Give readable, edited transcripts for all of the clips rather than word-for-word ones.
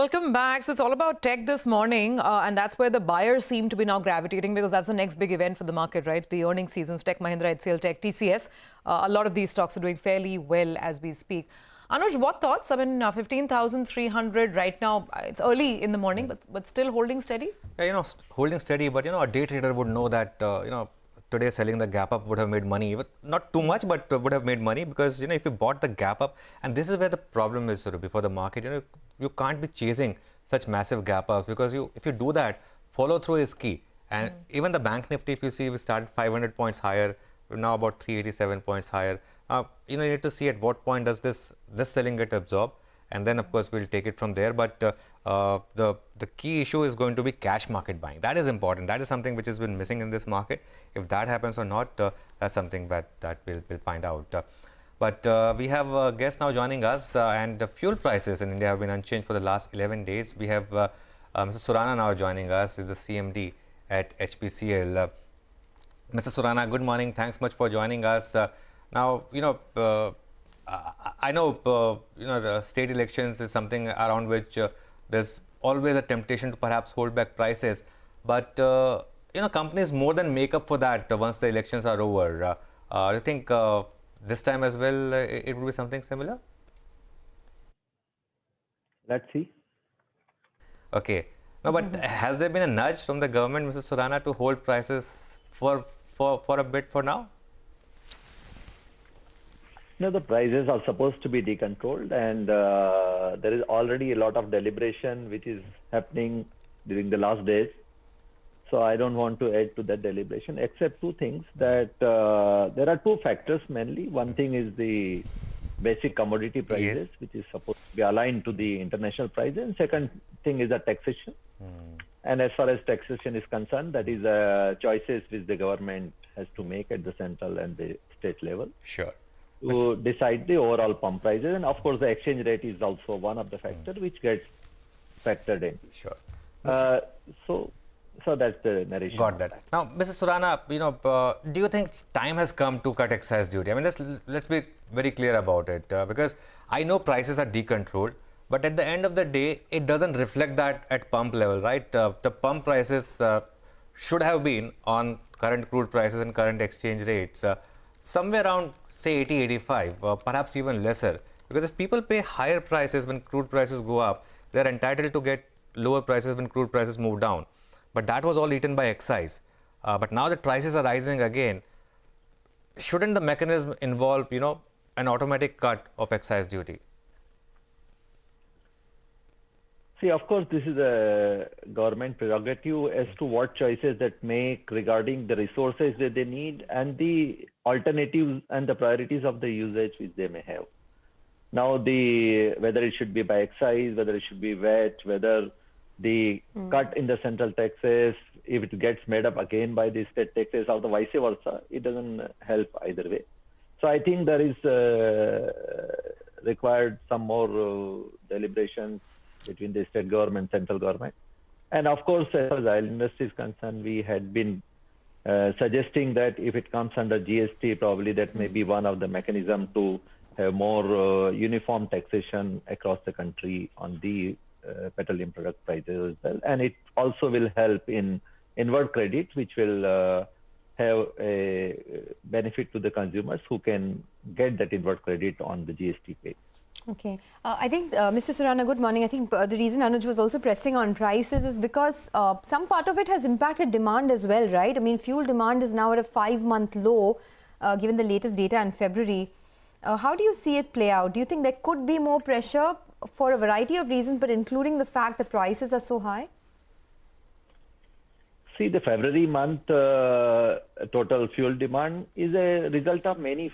Welcome back. So it's all about tech this morning, and that's where the buyers seem to be now gravitating because that's the next big event for the market, right? The earnings seasons, Tech Mahindra, HCL Tech, TCS. A lot of these stocks are doing fairly well as we speak. Anuj, what thoughts? I mean, 15,300 right now. It's early in the morning, but still holding steady? Yeah, holding steady, but a day trader would know that, today selling the gap up would have made money. Not too much, but would have made money because, if you bought the gap up, and this is where the problem is sort of before the market, you can't be chasing such massive gap ups because if you do that, follow through is key. And even the bank nifty, if you see, we started 500 points higher, we're now about 387 points higher. You need to see at what point does this selling get absorbed, and then of course we'll take it from there. But the key issue is going to be cash market buying. That is important. That is something which has been missing in this market. If that happens or not, that's something that we'll find out. But we have a guest now joining us, and the fuel prices in India have been unchanged for the last 11 days. We have Mr. Surana now joining us. He's the CMD at HPCL. Mr. Surana, good morning. Thanks much for joining us. Now, I know, the state elections is something around which there's always a temptation to perhaps hold back prices. But, companies more than make up for that once the elections are over. Do you think this time as well it will be something similar? Let's see. Okay. No, but has there been a nudge from the government, Mr. Surana, to hold prices for a bit for now? No, the prices are supposed to be decontrolled, and there is already a lot of deliberation which is happening during the last days. So I don't want to add to that deliberation, except two things that there are two factors mainly. One thing is the basic commodity prices, Yes. which is supposed to be aligned to the international prices. And second thing is the taxation. And as far as taxation is concerned, that is choices which the government has to make at the central and the state level Sure. to decide the overall pump prices. And of course, the exchange rate is also one of the factors which gets factored in. Sure. So that's the narration. Got that. Now, Mr. Surana, do you think time has come to cut excise duty? I mean, let's be very clear about it because I know prices are decontrolled, but at the end of the day, it doesn't reflect that at pump level, right? The pump prices should have been on current crude prices and current exchange rates somewhere around, say, 80, 85, perhaps even lesser. Because if people pay higher prices when crude prices go up, they're entitled to get lower prices when crude prices move down. But that was all eaten by excise. But now that prices are rising again, shouldn't the mechanism involve, an automatic cut of excise duty? See, of course, this is a government prerogative as to what choices that make regarding the resources that they need and the alternatives and the priorities of the usage which they may have. Now, whether it should be by excise, whether it should be VAT, whether the cut in the central taxes, if it gets made up again by the state taxes or the vice versa, it doesn't help either way. So I think there is required some more deliberation between the state government, central government. And of course, as far as oil industry is concerned, we had been suggesting that if it comes under GST, probably that may be one of the mechanisms to have more uniform taxation across the country on the petroleum product prices as well. And it also will help in inward credit, which will have a benefit to the consumers who can get that inward credit on the GST pay. Okay. I think, Mr. Surana, good morning. I think the reason Anuj was also pressing on prices is because some part of it has impacted demand as well, right? I mean, fuel demand is now at a 5-month low, given the latest data in February. How do you see it play out? Do you think there could be more pressure for a variety of reasons, but including the fact that prices are so high? See, the February month total fuel demand is a result of many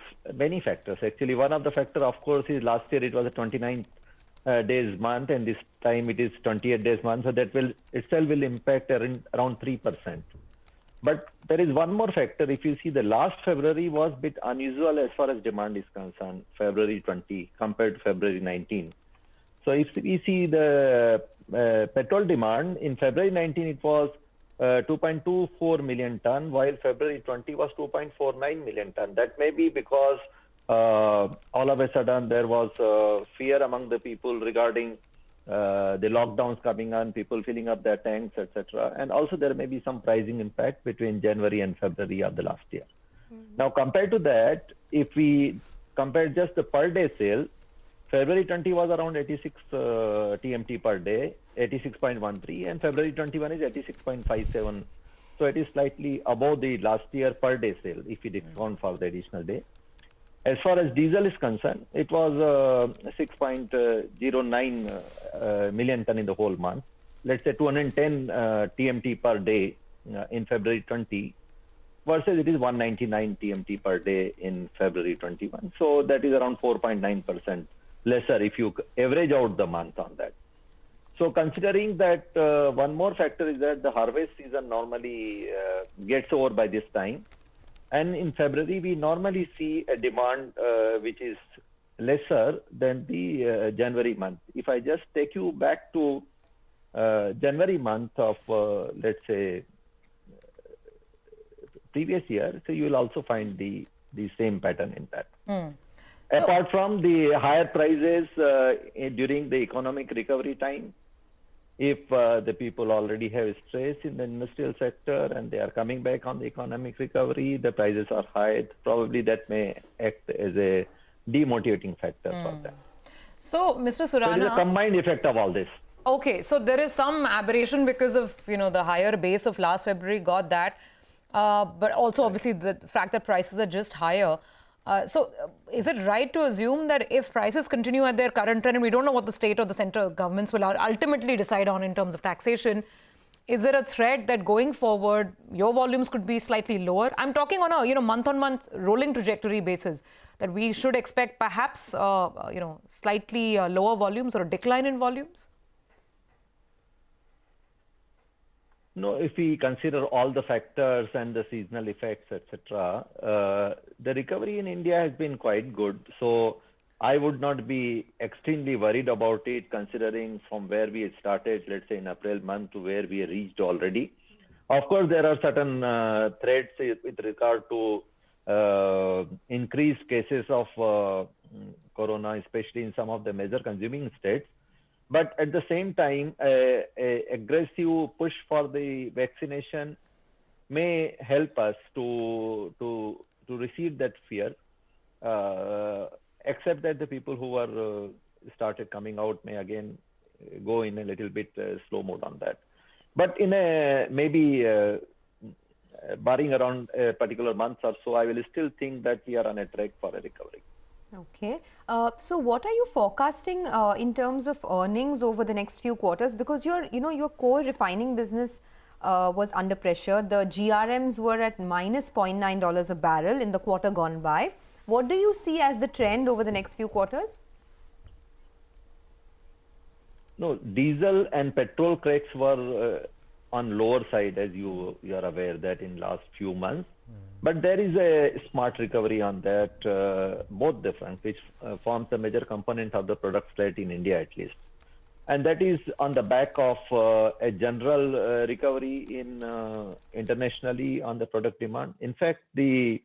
factors. Actually, one of the factors, of course, is last year it was a 29 days month, and this time it is 28 days month. So that will itself will impact around 3%. But there is one more factor. If you see, the last February was a bit unusual as far as demand is concerned, February 20 compared to February 19. So if we see the petrol demand in February 19, it was 2.24 million ton, while February 20 was 2.49 million ton. That may be because all of a sudden there was fear among the people regarding the lockdowns coming on, people filling up their tanks, etc. And also there may be some pricing impact between January and February of the last year. Now, compared to that, if we compare just the per day sale, February 20 was around 86 TMT per day, 86.13, and February 21 is 86.57. So it is slightly above the last year per day sale if we discount for the additional day. As far as diesel is concerned, it was 6.09 million ton in the whole month. Let's say 210 TMT per day in February 20 versus it is 199 TMT per day in February 21. So that is around 4.9% lesser if you average out the month on that. So considering that one more factor is that the harvest season normally gets over by this time. And in February, we normally see a demand which is lesser than the January month. If I just take you back to January month of, let's say, previous year, so you will also find the same pattern in that. Apart from the higher prices during the economic recovery time, if the people already have stress in the industrial sector and they are coming back on the economic recovery, the prices are high, probably that may act as a demotivating factor for them. So, Mr. So it is a Surana, combined effect of all this. okay, so there is some aberration because of, the higher base of last February, got that. But also, obviously, the fact that prices are just higher. So is it right to assume that if prices continue at their current trend, and we don't know what the state or the central governments will ultimately decide on in terms of taxation, is there a threat that going forward, your volumes could be slightly lower? I'm talking on a, month-on-month rolling trajectory basis, that we should expect perhaps, slightly lower volumes or a decline in volumes? No, if we consider all the factors and the seasonal effects, etc., the recovery in India has been quite good. So I would not be extremely worried about it, considering from where we started, let's say in April month, to where we reached already. Of course, there are certain threats with regard to increased cases of corona, especially in some of the major consuming states. But at the same time, a aggressive push for the vaccination may help us to receive that fear, except that the people who are started coming out may again go in a little bit slow mode on that. But in a maybe barring around a particular month or so, I will still think that we are on a track for a recovery. Okay. So what are you forecasting in terms of earnings over the next few quarters? Because your core refining business was under pressure. The GRMs were at minus $0.9 a barrel in the quarter gone by. What do you see as the trend over the next few quarters? No, diesel and petrol cracks were on lower side, as you are aware that in last few months. But there is a smart recovery on that, both different, which forms a major component of the product slate in India at least. And that is on the back of a general recovery in internationally on the product demand. In fact, the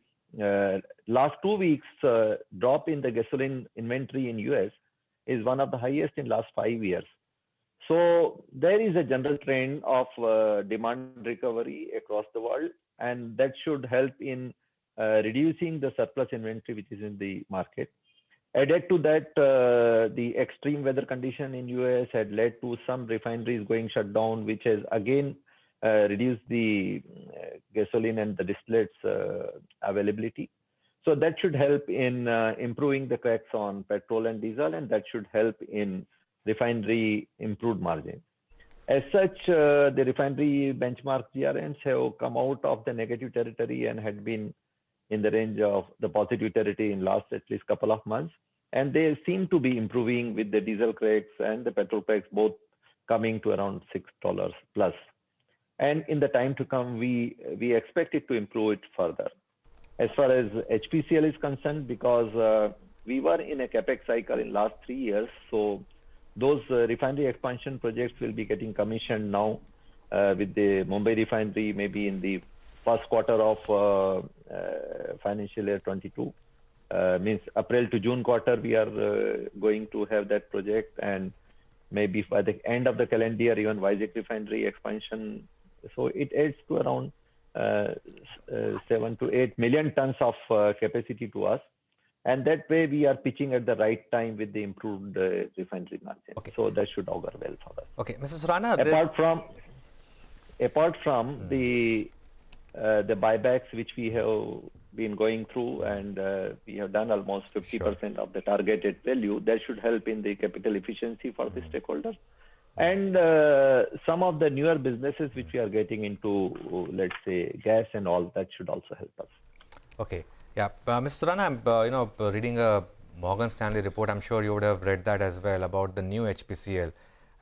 last 2 weeks drop in the gasoline inventory in US is one of the highest in last 5 years. So there is a general trend of demand recovery across the world, and that should help in reducing the surplus inventory which is in the market. Added to that, the extreme weather condition in US had led to some refineries going shut down, which has again reduced the gasoline and the distillates availability. So that should help in improving the cracks on petrol and diesel, and that should help in refinery improved margin. As such, the refinery benchmark GRMs have come out of the negative territory and had been in the range of the positive territory in last at least couple of months. And they seem to be improving with the diesel cracks and the petrol cracks both coming to around $6 plus. And in the time to come, we expect it to improve it further. As far as HPCL is concerned, because we were in a capex cycle in last 3 years, so those refinery expansion projects will be getting commissioned now with the Mumbai refinery maybe in the first quarter of financial year 22. Means April to June quarter, we are going to have that project, and maybe by the end of the calendar year, even Vizag refinery expansion. So it adds to around 7 to 8 million tons of capacity to us. And that way we are pitching at the right time with the improved refinery margin. Okay. So that should augur well for us. Okay, Mr. Surana, Apart from the buybacks which we have been going through, and we have done almost 50% of the targeted value, that should help in the capital efficiency for the stakeholders. And some of the newer businesses which we are getting into, let's say gas and all, that should also help us. Okay, yeah, Mr. Surana, I'm reading a Morgan Stanley report. I'm sure you would have read that as well, about the new HPCL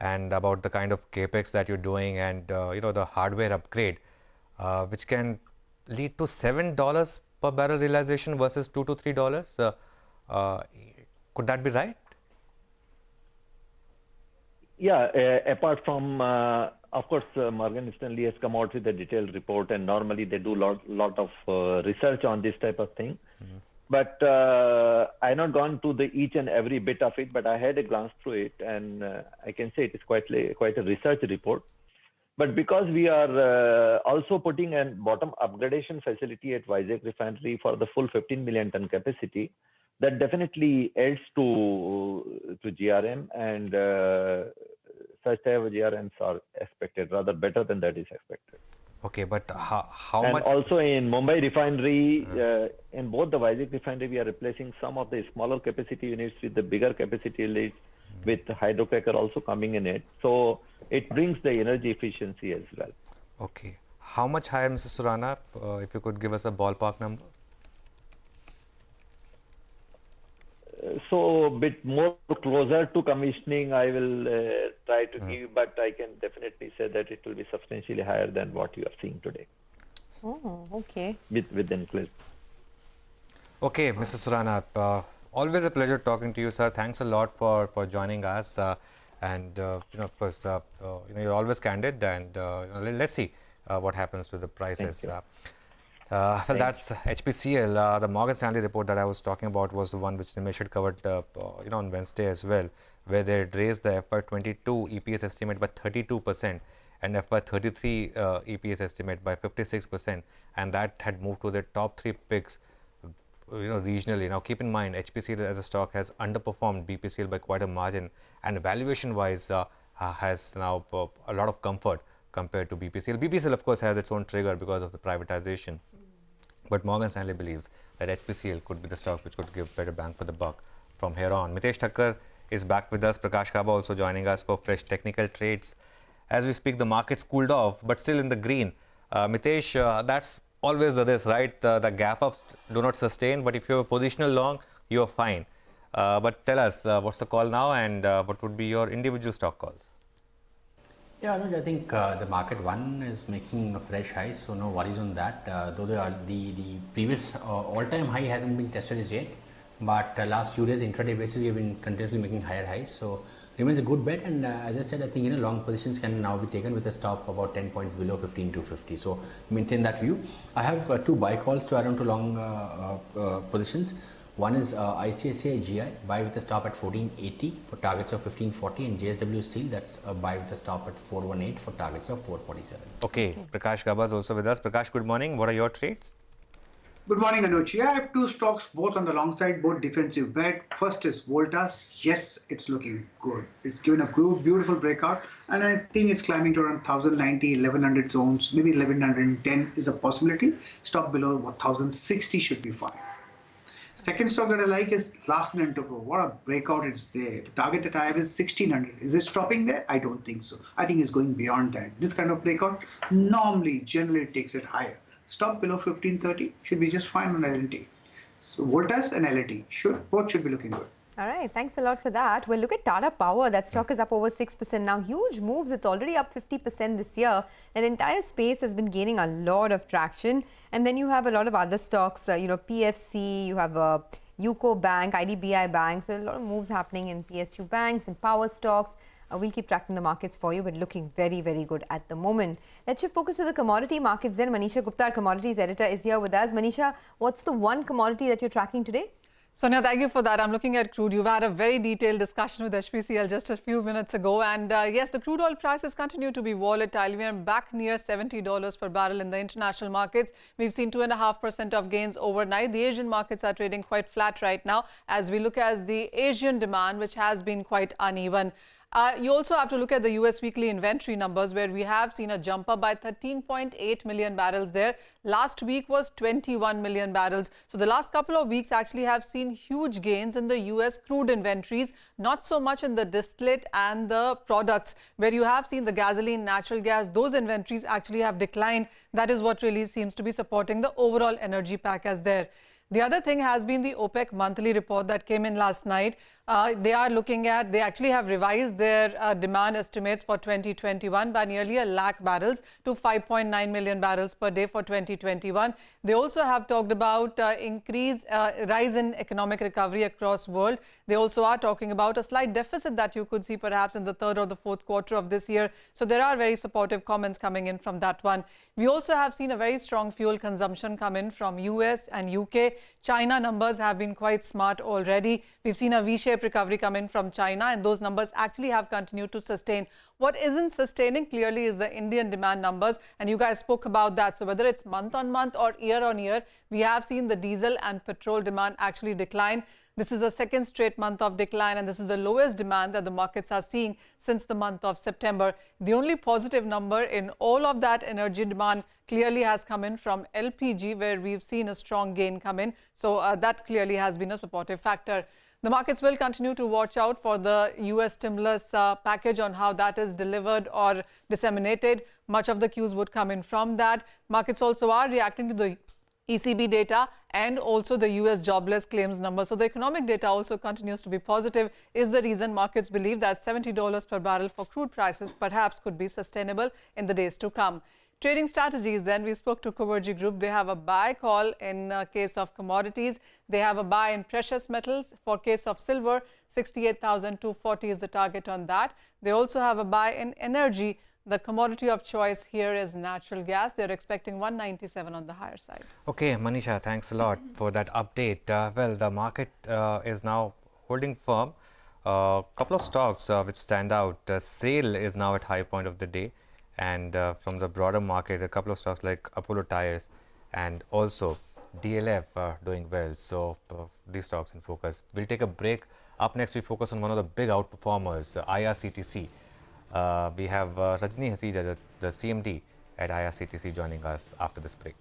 and about the kind of capex that you're doing, and the hardware upgrade, which can lead to $7 per barrel realization versus $2 to $3. Could that be right? Yeah, apart from, of course, Morgan Stanley has come out with a detailed report, and normally they do lot of research on this type of thing. But I not gone to the each and every bit of it, but I had a glance through it, and I can say it is quite a research report. But because we are also putting a bottom upgradation facility at Vizag refinery for the full 15 million ton capacity, that definitely adds to GRM, and such type of GRMs are expected, rather better than that is expected. Okay, but how and much? Also in Mumbai refinery, in both the Vizag refinery, we are replacing some of the smaller capacity units with the bigger capacity units, with hydrocracker also coming in it. So it brings the energy efficiency as well. Okay. How much higher, Mr. Surana, if you could give us a ballpark number? So a bit more closer to commissioning, I will try to give, but I can definitely say that it will be substantially higher than what you are seeing today. Oh, okay. With increase. Okay, Mr. Surana, always a pleasure talking to you, sir. Thanks a lot for joining us. And of course, you're always candid, and let's see what happens to the prices. Well, that's HPCL. The Morgan Stanley report that I was talking about was the one which Nimesh had covered on Wednesday as well, where they had raised the FY22 EPS estimate by 32% and FY33 EPS estimate by 56%, and that had moved to the top 3 picks regionally. Now keep in mind, HPCL as a stock has underperformed BPCL by quite a margin, and valuation wise has now a lot of comfort compared to BPCL. BPCL of course has its own trigger because of the privatization, but Morgan Stanley believes that HPCL could be the stock which could give better bang for the buck from here on. Mitesh Thakkar is back with us. Prakash Kaba also joining us for fresh technical trades. As we speak, the market's cooled off, but still in the green. Mitesh, that's always the risk, right? The gap ups do not sustain, but if you're positional long, you're fine. But tell us, what's the call now, and what would be your individual stock calls? Yeah, Anuj, I think the market one is making a fresh high, so no worries on that. Though the previous all-time high hasn't been tested as yet, but last few days intraday basis we have been continuously making higher highs, so remains a good bet. And as I said, I think long positions can now be taken with a stop about 10 points below 15,250. So maintain that view. I have 2 buy calls to add on to long positions. One is ICICI GI, buy with a stop at 1480 for targets of 1540, and JSW Steel, that's a buy with a stop at 418 for targets of 447. Okay, Prakash Kaba is also with us. Prakash, good morning. What are your trades? Good morning, Anuj. Yeah, I have 2 stocks, both on the long side, both defensive bet. First is Voltas. Yes, it's looking good. It's given a beautiful breakout, and I think it's climbing to around 1090, 1100 zones, maybe 1110 is a possibility. Stop below 1060 should be fine. Second stock that I like is Larsen & Toubro. What a breakout it's there. The target that I have is 1600. Is it stopping there? I don't think so. I think it's going beyond that. This kind of breakout generally takes it higher. Stop below 1530 should be just fine on L&T. So Voltas and L&T both should be looking good. All right, thanks a lot for that. Well, look at Tata Power. That stock is up over 6% now. Huge moves. It's already up 50% this year. That entire space has been gaining a lot of traction. And then you have a lot of other stocks, PFC, you have UCO Bank, IDBI Bank. So a lot of moves happening in PSU banks and power stocks. We'll keep tracking the markets for you, but looking very, very good at the moment. Let's shift focus to the commodity markets then. Manisha Gupta, our commodities editor, is here with us. Manisha, what's the one commodity that you're tracking today? Sonia, thank you for that. I'm looking at crude. You've had a very detailed discussion with HPCL just a few minutes ago. And yes, the crude oil prices continue to be volatile. We are back near $70 per barrel in the international markets. We've seen 2.5% of gains overnight. The Asian markets are trading quite flat right now as we look at the Asian demand, which has been quite uneven. You also have to look at the US weekly inventory numbers, where we have seen a jump up by 13.8 million barrels there. Last week was 21 million barrels. So the last couple of weeks actually have seen huge gains in the US crude inventories, not so much in the distillate and the products, where you have seen the gasoline, natural gas, those inventories actually have declined. That is what really seems to be supporting the overall energy pack as there. The other thing has been the OPEC monthly report that came in last night. They actually have revised their demand estimates for 2021 by nearly 1 lakh barrels to 5.9 million barrels per day for 2021. They also have talked about rise in economic recovery across world. They also are talking about a slight deficit that you could see perhaps in the third or the fourth quarter of this year. So there are very supportive comments coming in from that one. We also have seen a very strong fuel consumption come in from US and UK. China numbers have been quite smart already. We've seen a V-shaped recovery come in from China, and those numbers actually have continued to sustain. What isn't sustaining clearly is the Indian demand numbers, and you guys spoke about that. So whether it's month on month or year on year, we have seen the diesel and petrol demand actually decline. This is the second straight month of decline, and this is the lowest demand that the markets are seeing since the month of September. The only positive number in all of that energy demand clearly has come in from LPG, where we've seen a strong gain come in. So that clearly has been a supportive factor. The markets will continue to watch out for the US stimulus package on how that is delivered or disseminated. Much of the cues would come in from that. Markets also are reacting to the ECB data and also the US jobless claims number. So the economic data also continues to be positive, is the reason markets believe that $70 per barrel for crude prices perhaps could be sustainable in the days to come. Trading strategies then, we spoke to Kuverji Group. They have a buy call in case of commodities. They have a buy in precious metals. For case of silver, 68,240 is the target on that. They also have a buy in energy. The commodity of choice here is natural gas. They're expecting 197 on the higher side. Okay, Manisha, thanks a lot for that update. Well, the market is now holding firm. Couple of stocks which stand out. SAIL is now at high point of the day. And from the broader market, a couple of stocks like Apollo Tyres and also DLF are doing well. So these stocks in focus. We'll take a break. Up next, we focus on one of the big outperformers, IRCTC. We have Rajni Hasija, the CMD at IRCTC, joining us after this break.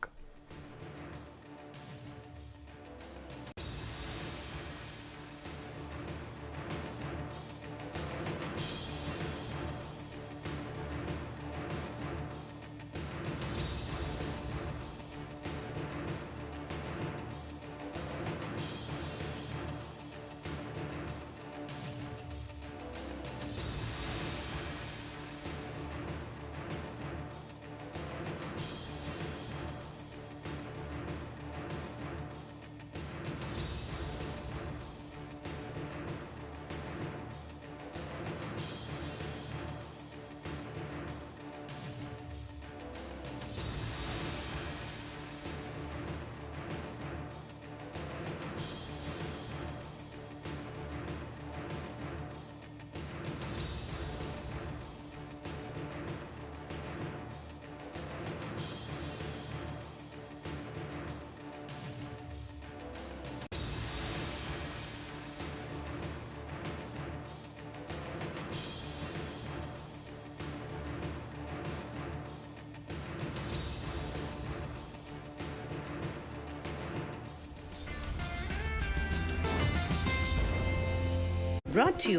Brought to you